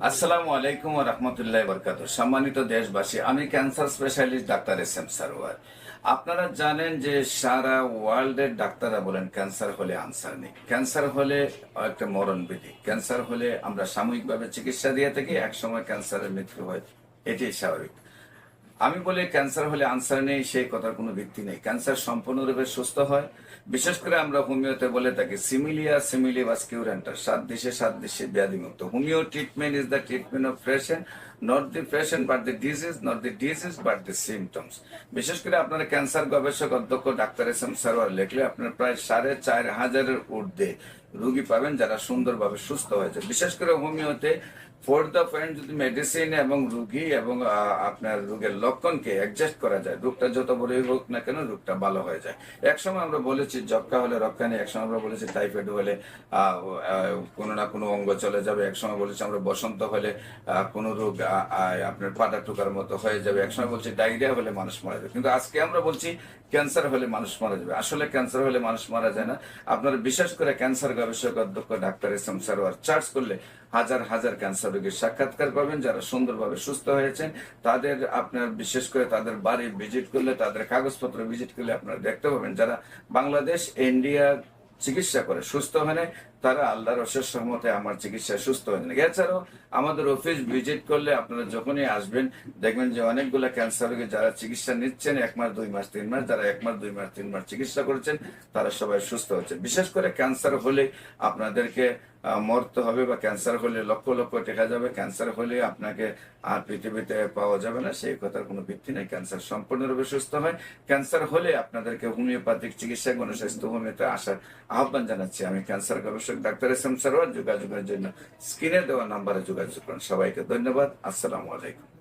আসসালামু আলাইকুম ওয়া রাহমাতুল্লাহি ওয়া বারাকাতুহু। সম্মানিত দেশবাসী, আমি cancer specialist doctor S M Sarwar. আপনারা জানেন যে সারা ওয়ার্ল্ডের ডাক্তাররা বলেন ক্যান্সার হলে আনসার নেই। ক্যান্সার হলে একটা মরণবিধি। ক্যান্সার হলে আমরা সাময়িকভাবে চিকিৎসা দিয়ে থাকি, একসময় ক্যান্সারের মৃত্যু হয়। এটাই স্বাভাবিক। আমি বলি ক্যান্সার হলে আনসার নেই, সেই কথার কোনো ভিত্তি নেই। ক্যান্সার সম্পূর্ণরূপে সুস্থ হয়। বিশেষ করে আমরা হোমিওতে বলে থাকি সিমিলিয়া সিমিলিবাস কিউরেন্টার, সাত দেশে সাত দেশে ব্যাধিমুক্ত। Homeo treatment is the treatment of patient, not the patient but the disease, not the disease but the symptoms. বিশেষ করে আপনারা ক্যান্সার গবেষক অধ্যক্ষ ডাক্তার এস এম সারোয়ার লিখলে আপনার প্রায় 4,500-এর ঊর্ধ্বে রুগী পাবেন যারা সুন্দরভাবে সুস্থ হয়েছে। বিশেষ করে হোমিওতে ফোর দ্য পয়েন্ট যদি মেডিসিন এবং রুগী এবং আপনার রোগের লক্ষণকে অ্যাডজাস্ট করা যায়, রোগটা যত বড়ই হোক না কেন রোগটা ভালো হয়ে যায়। একসময় আমরা বলেছি যক্কা হলে রক্ষা নেই, একসময় আমরা বলেছি টাইফয়েড হলে কোনো না কোনো অঙ্গ চলে যাবে, একসময় বলেছি আমরা বসন্ত হলে কোনো রোগ আপনার পাটা টুকার মতো হয়ে যাবে, একসময় বলছি ডায়রিয়া হলে মানুষ মারা যাবে। কিন্তু আজকে আমরা বলছি ক্যান্সার হলে মানুষ মারা যাবে। আসলে ক্যান্সার হলে মানুষ মারা যায় না। আপনারা বিশেষ করে ক্যান্সার গবেষক অধ্যক্ষ doctor S M Sarwar search করলে হাজার হাজার ক্যান্সার রোগীর সাক্ষাৎকার পাবেন যারা সুন্দরভাবে সুস্থ হয়েছেন। তাদের আপনার বিশেষ করে তাদের বাড়ি ভিজিট করলে, তাদের কাগজপত্র ভিজিট করলে আপনারা দেখতে পাবেন যারা বাংলাদেশ ইন্ডিয়া চিকিৎসা করে সুস্থ হয় না, তারা আল্লাহর অশেষ রহমতে আমার চিকিৎসায় সুস্থ হয়ে যায়। এছাড়াও আমাদের অফিস ভিজিট করলে আপনারা যখনই আসবেন দেখবেন যে অনেকগুলো ক্যান্সার রোগী যারা চিকিৎসা নিচ্ছেন 1 মাস 2 মাস 3 মাস, যারা 1 মাস 2 মাস 3 মাস চিকিৎসা করেছেন তারা সবাই সুস্থ হচ্ছে। বিশেষ করে ক্যান্সার হলে আপনাদেরকে মরতে হবে বা ক্যান্সার হলে লক্ষ লক্ষ টাকা যাবে, ক্যান্সার হলে আপনাকে আর পৃথিবীতে পাওয়া যাবে না, সেই কথার কোনো ভিত্তি নেই। ক্যান্সার সম্পূর্ণরূপে সুস্থ হয়। ক্যান্সার হলে আপনাদেরকে হোমিওপ্যাথিক চিকিৎসা গণস্বাস্থ্য হোমিওতে আসার আহ্বান জানাচ্ছি। আমি ক্যান্সার গবেষক ডাক্তার এস এম সারোয়ার। যোগাযোগের জন্য স্ক্রিনে দেওয়া নাম্বারে যোগাযোগ করুন। সবাইকে ধন্যবাদ। আসসালামু আলাইকুম।